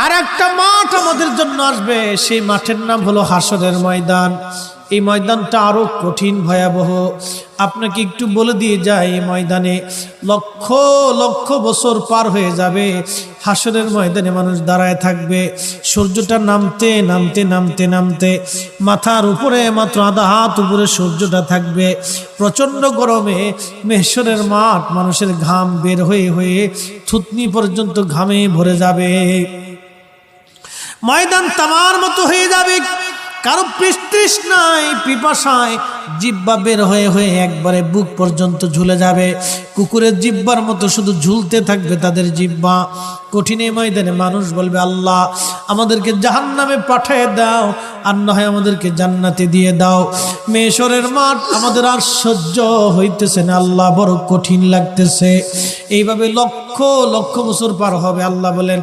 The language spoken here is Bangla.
আর একটা মাঠ আমাদের জন্য আসবে, সেই মাঠের নাম হলো হাসরের ময়দান। এই ময়দানটা আরো কঠিন ভয়াবহ। আপনাকে একটু বলে দিয়ে যায়, এই ময়দানে লক্ষ লক্ষ বছর পার হয়ে যাবে। হাসরের ময়দানে মানুষ দাঁড়ায় থাকবে, সূর্যটা নামতে নামতে নামতে নামতে মাথার উপরে মাত্র আধা হাত উপরে সূর্যটা থাকবে। প্রচন্ড গরমে মেহশরের মাঠ মানুষের ঘাম বের হয়ে হয়ে থুতনি পর্যন্ত ঘামে ভরে যাবে। ময়দান তামার মতো হয়ে যাবে। কারো তৃষ্ণায় পিপাসায় জিহ্বা বের হয়ে হয়ে একবারে বুক পর্যন্ত ঝুলে যাবে। কুকুরের জিহ্বার মতো শুধু ঝুলতে থাকবে তাদের জিহ্বা। কঠিন এই ময়দানে মানুষ বলবে, আল্লাহ আমাদেরকে জাহান্নামে পাঠিয়ে দাও, আর না হয় আমাদেরকে জান্নাতে দিয়ে দাও। মেশরের মাঠ আমাদের আর সহ্য হইতেছে না আল্লাহ, বড় কঠিন লাগতেছে। এইভাবে লক্ষ লক্ষ বছর পার হবে। আল্লাহ বলেন,